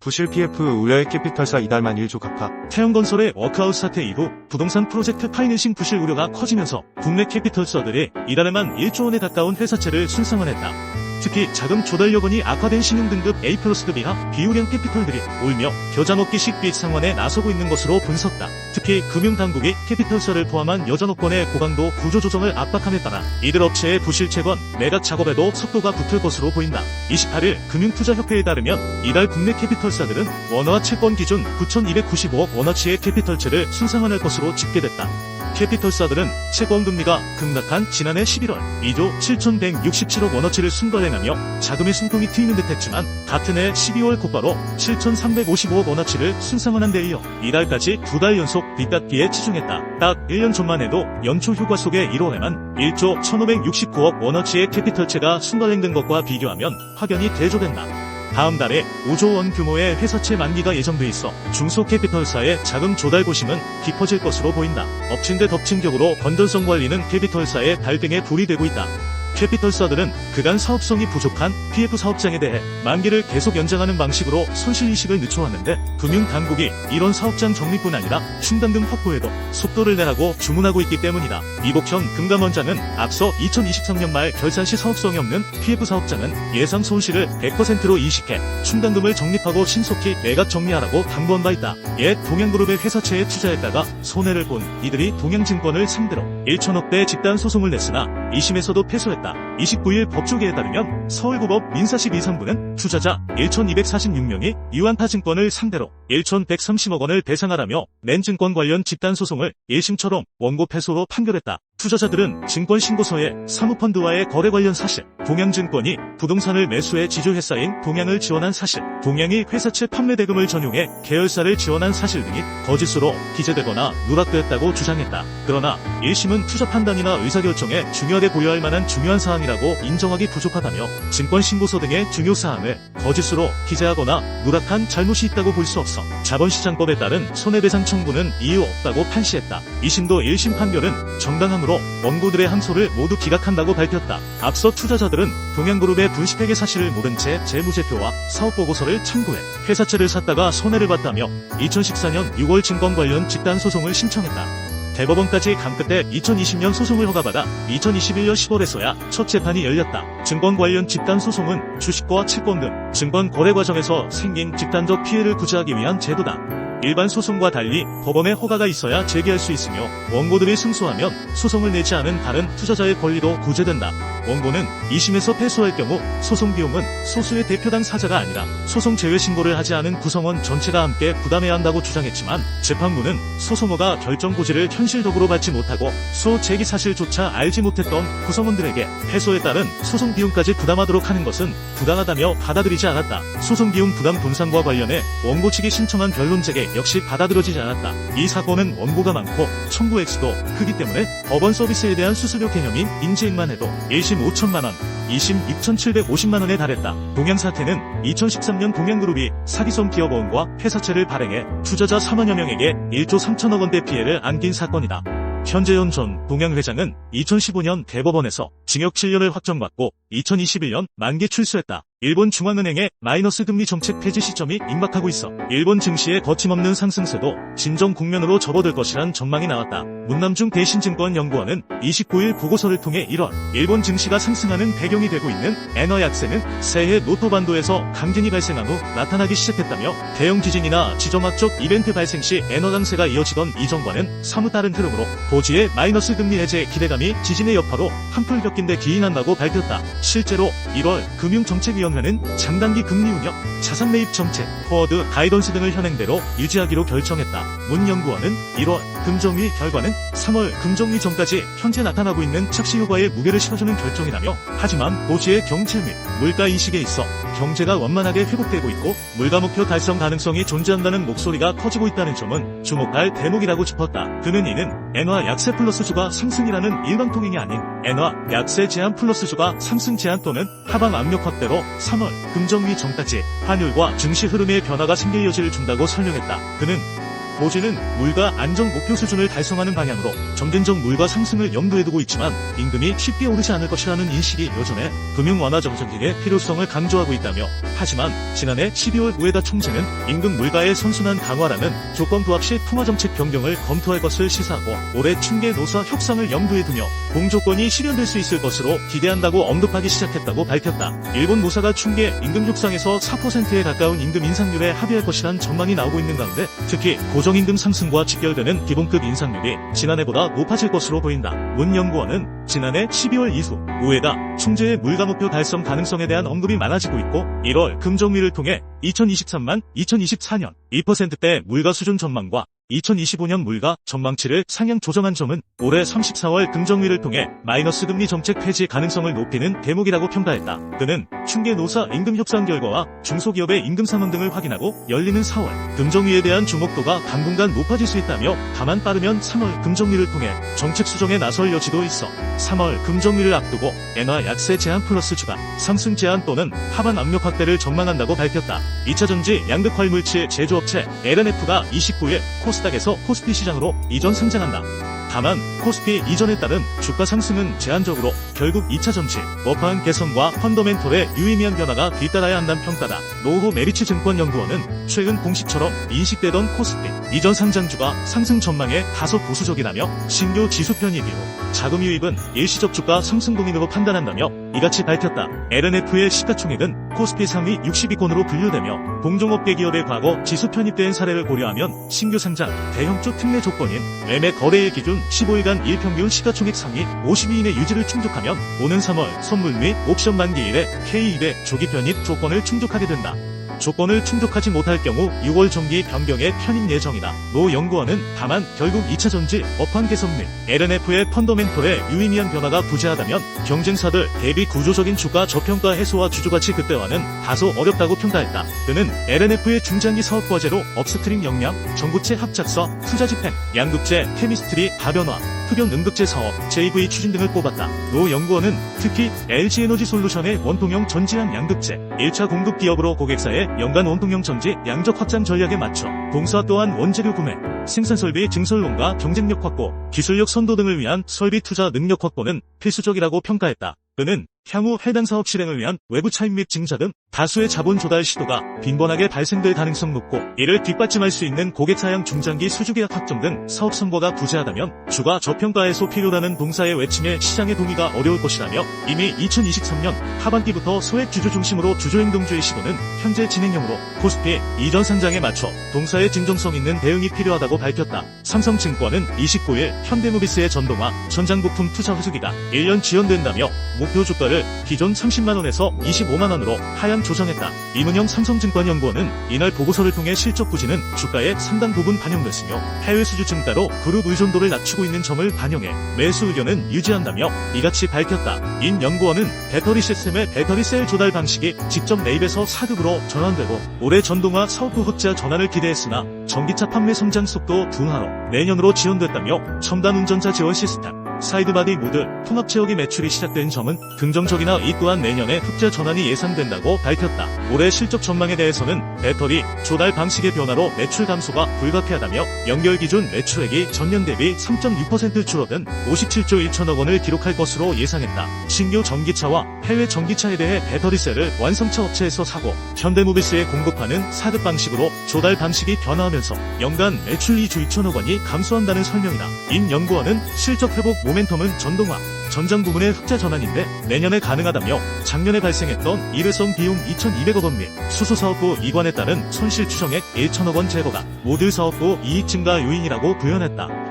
부실 PF 우려의 캐피털사 이달만 1조 각하. 태형건설의 워크아웃 사태 이후 부동산 프로젝트 파이낸싱 부실 우려가 커지면서 국내 캐피털사들이 이달에만 1조 원에 가까운 회사채를 순상환했다. 특히 자금 조달 여건이 악화된 신용등급 A+급 이하 비우량 캐피털들이 울며 겨자 먹기식 빚 상환에 나서고 있는 것으로 분석다. 특히 금융당국이 캐피털사를 포함한 여전업권의 고강도 구조조정을 압박함에 따라 이들 업체의 부실 채권, 매각 작업에도 속도가 붙을 것으로 보인다. 28일 금융투자협회에 따르면 이달 국내 캐피털사들은 원화 채권 기준 9,295억 원어치의 캐피털채를 순상환할 것으로 집계됐다. 캐피털사들은 채권금리가 급락한 지난해 11월 2조 7,167억 원어치를 순거래하며 자금의 숨통이 트이는 듯 했지만 같은 해 12월 곧바로 7,355억 원어치를 순상환한 데 이어 이달까지 2달 연속 빚갚기에 치중했다. 딱 1년 전만 해도 연초 휴가 속의 1월에만 1조 1,569억 원어치의 캐피털채가 순거래된 것과 비교하면 확연히 대조된다. 다음 달에 5조 원 규모의 회사채 만기가 예정돼 있어 중소캐피털사의 자금 조달 고심은 깊어질 것으로 보인다. 엎친 데 덮친 격으로 건전성 관리는 캐피털사의 발등에 불이 되고 있다. 캐피털사들은 그간 사업성이 부족한 PF 사업장에 대해 만기를 계속 연장하는 방식으로 손실이식을 늦춰왔는데 금융당국이 이런 사업장 정리뿐 아니라 충당금 확보에도 속도를 내라고 주문하고 있기 때문이다. 이복현 금감원장은 앞서 2023년 말 결산 시 사업성이 없는 PF 사업장은 예상 손실을 100%로 인식해 충당금을 적립하고 신속히 매각 정리하라고 당부한 바 있다. 옛 동양그룹의 회사채에 투자했다가 손해를 본 이들이 동양증권을 상대로 1천억대 집단 소송을 냈으나 2심에서도 패소했다. 29일 법조계에 따르면 서울고법 민사실 2상부는 투자자 1,246명이 유한타증권을 상대로 1,130억 원을 배상하라며 낸 증권 관련 집단소송을 1심처럼 원고 패소로 판결했다. 투자자들은 증권신고서에 사모펀드와의 거래 관련 사실, 동양증권이 부동산을 매수해 지주회사인 동양을 지원한 사실, 동양이 회사채 판매 대금을 전용해 계열사를 지원한 사실 등이 거짓으로 기재되거나 누락되었다고 주장했다. 그러나 1심은 투자 판단이나 의사결정에 중요하게 고려할 만한 중요한 사항이라고 인정하기 부족하다며 증권신고서 등의 중요 사항을 거짓으로 기재하거나 누락한 잘못이 있다고 볼 수 없어 자본시장법에 따른 손해배상 청구는 이유 없다고 판시했다. 2심도 1심 판결은 정당함으로 원고들의 항소를 모두 기각한다고 밝혔다. 앞서 투자자들은 동양그룹의 분식회계 사실을 모른 채 재무제표와 사업보고서를 참고해 회사채를 샀다가 손해를 봤다며 2014년 6월 증권 관련 집단소송을 신청했다. 대법원까지 간 끝에 2020년 소송을 허가받아 2021년 10월에서야 첫 재판이 열렸다. 증권 관련 집단 소송은 주식과 채권 등 증권 거래 과정에서 생긴 집단적 피해를 구제하기 위한 제도다. 일반 소송과 달리 법원의 허가가 있어야 제기할 수 있으며 원고들이 승소하면 소송을 내지 않은 다른 투자자의 권리도 구제된다. 원고는 2심에서 패소할 경우 소송 비용은 소수의 대표당 사자가 아니라 소송 제외 신고를 하지 않은 구성원 전체가 함께 부담해야 한다고 주장했지만 재판부는 소송허가 결정 고지를 현실적으로 받지 못하고 소 제기 사실조차 알지 못했던 구성원들에게 패소에 따른 소송 비용까지 부담하도록 하는 것은 부당하다며 받아들이지 않았다. 소송 비용 부담 분산과 관련해 원고 측이 신청한 변론 재개 역시 받아들여지지 않았다. 이 사건은 원고가 많고 청구 액수도 크기 때문에 법원 서비스에 대한 수수료 개념인 인지액만 해도 1심 5천만원, 2심 6,750만원에 달했다. 동양 사태는 2013년 동양그룹이 사기성 기업원과 회사채를 발행해 투자자 4만여 명에게 1조 3천억 원대 피해를 안긴 사건이다. 현재현 전 동양 회장은 2015년 대법원에서 징역 7년을 확정받고 2021년 만기 출소했다. 일본 중앙은행의 마이너스 금리 정책 폐지 시점이 임박하고 있어 일본 증시의 거침없는 상승세도 진정 국면으로 접어들 것이란 전망이 나왔다. 문남중 대신증권연구원은 29일 보고서를 통해 1월 일본 증시가 상승하는 배경이 되고 있는 엔화 약세는 새해 노토반도에서 강진이 발생한 후 나타나기 시작했다며 대형 지진이나 지정학적 이벤트 발생 시 엔화 강세가 이어지던 이전과는 사뭇 다른 흐름으로 고지의 마이너스 금리 해제 기대감이 지진의 여파로 한풀 겪인 데 기인한다고 밝혔다. 실제로 1월 금융정책위원회는 장단기 금리 운영, 자산 매입 정책, 포워드 가이던스 등을 현행대로 유지하기로 결정했다. 문 연구원은 1월 금정위 결과는 3월 금정위 전까지 현재 나타나고 있는 착시 효과에 무게를 실어주는 결정이라며 하지만 고지의 경제 및 물가 인식에 있어 경제가 원만하게 회복되고 있고 물가 목표 달성 가능성이 존재한다는 목소리가 커지고 있다는 점은 주목할 대목이라고 짚었다. 그는 이는 엔화 약세 플러스 주가 상승이라는 일반 통행이 아닌 엔화 약세 제한 플러스 주가 상승 제한 또는 하방 압력 확대로 3월 금정위 전까지 환율과 증시 흐름의 변화가 생길 여지를 준다고 설명했다. 그는 고지는 물가 안정 목표 수준을 달성하는 방향으로 점진적 물가 상승을 염두에 두고 있지만 임금이 쉽게 오르지 않을 것이라는 인식이 여전해 금융 완화 정책의 필요성을 강조하고 있다며, 하지만 지난해 12월 우에다 총재는 임금 물가의 선순환 강화라는 조건 부합 시 통화정책 변경을 검토할 것을 시사하고 올해 춘계 노사 협상을 염두에 두며 공조건이 실현될 수 있을 것으로 기대한다고 언급하기 시작했다고 밝혔다. 일본 노사가 춘계 임금 협상에서 4%에 가까운 임금 인상률에 합의할 것이란 전망이 나오고 있는 가운데 특히 고정임금 상승과 직결되는 기본급 인상률이 지난해보다 높아질 것으로 보인다. 문 연구원은 지난해 12월 이후 우에다 총재의 물가 목표 달성 가능성에 대한 언급이 많아지고 있고 1월 금정위를 통해 2023년 2%대 물가 수준 전망과 2025년 물가 전망치를 상향 조정한 점은 올해 34월 금정위를 통해 마이너스 금리 정책 폐지 가능성을 높이는 대목이라고 평가했다. 그는 춘계 노사 임금 협상 결과와 중소기업의 임금 상황 등을 확인하고 열리는 4월 금정위에 대한 주목도가 당분간 높아질 수 있다며, 다만 빠르면 3월 금정위를 통해 정책 수정에 나설 여지도 있어 3월 금정위를 앞두고 엔화 약세 제한 플러스 주가 상승 제한 또는 하반 압력 확대를 전망한다고 밝혔다. 2차전지 양극 활물질 제조업체 LNF가 29일 코스닥에서 코스피 시장으로 이전 상장한다. 다만 코스피 이전에 따른 주가 상승은 제한적으로 결국 2차전지 업황 개선과 펀더멘털의 유의미한 변화가 뒤따라야 한다는 평가다. 노후 메리츠 증권연구원은 최근 공시처럼 인식되던 코스피 이전 상장주가 상승 전망에 다소 보수적이라며 신규 지수 편입 이후 자금 유입은 일시적 주가 상승 동인으로 판단한다며 이같이 밝혔다. LNF의 시가총액은 코스피 상위 60위권으로 분류되며 동종업계 기업의 과거 지수 편입된 사례를 고려하면 신규 상장, 대형주 특례 조건인 매매 거래일 기준 15일간 일평균 시가총액 상위 50위 이내 유지를 충족하면 오는 3월 선물 및 옵션 만기일에 K200 조기 편입 조건을 충족하게 된다. 조건을 충족하지 못할 경우 6월 정기 변경에 편입 예정이다. 노 연구원은 다만 결국 2차전지 업황 개선 및 LNF의 펀더멘털의 유의미한 변화가 부재하다면 경쟁사들 대비 구조적인 주가 저평가 해소와 주주가치 극대화는 다소 어렵다고 평가했다. 그는 LNF의 중장기 사업 과제로 업스트림 역량, 전구체 합작사, 투자 집행, 양극재, 케미스트리, 다변화, 흡연 응급제 사업, JV 추진 등을 꼽았다. 노 연구원은 특히 LG에너지 솔루션의 원통형 전지향 양극재 1차 공급 기업으로 고객사의 연간 원통형 전지 양적 확장 전략에 맞춰 동사 또한 원재료 구매, 생산설비 증설론과 경쟁력 확보, 기술력 선도 등을 위한 설비 투자 능력 확보는 필수적이라고 평가했다. 그는 향후 해당 사업 실행을 위한 외부 차입 및 증자 등 다수의 자본 조달 시도가 빈번하게 발생될 가능성 높고, 이를 뒷받침할 수 있는 고객사양 중장기 수주계약 확정 등 사업 선거가 부재하다면 주가 저평가 해소 필요라는 동사의 외침에 시장의 동의가 어려울 것이라며, 이미 2023년 하반기부터 소액 주주 중심으로 주주행동주의 시도는 현재 진행형으로 코스피 이전 상장에 맞춰 동사의 진정성 있는 대응이 필요하다고 밝혔다. 삼성증권은 29일 현대모비스의 전동화 전장부품 투자 회수기가 1년 지연된다며 목표 주가를 기존 30만원에서 25만원으로 하향 조정했다. 이문영 삼성증권연구원은 이날 보고서를 통해 실적 부진은 주가에 상당 부분 반영됐으며 해외 수주 증가로 그룹 의존도를 낮추고 있는 점을 반영해 매수 의견은 유지한다며 이같이 밝혔다. 인 연구원은 배터리 시스템의 배터리셀 조달 방식이 직접 매입에서 4급으로 전환되고 올해 전동화 사업부 흑자 전환을 기대했으나 전기차 판매 성장 속도 둔화로 내년으로 지연됐다며 첨단 운전자 지원 시스템, 사이드바디 모드, 통합 체어기 매출이 시작된 점은 긍정적이나 이 또한 내년에 흑자 전환이 예상된다고 밝혔다. 올해 실적 전망에 대해서는 배터리 조달 방식의 변화로 매출 감소가 불가피하다며 연결 기준 매출액이 전년 대비 3.6% 줄어든 57조 1천억 원을 기록할 것으로 예상했다. 신규 전기차와 해외 전기차에 대해 배터리셀을 완성차 업체에서 사고 현대모비스에 공급하는 4급 방식으로 조달 방식이 변화하면서 연간 매출 2조 2천억 원이 감소한다는 설명이다. 인 연구원은 실적 회복 모멘텀은 전동화, 전장 부문의 흑자 전환인데 내년에 가능하다며 작년에 발생했던 일회성 비용 2,200억 원 및 수소사업부 이관에 따른 손실 추정액 1천억 원 제거가 모두 사업부 이익 증가 요인이라고 부연했다.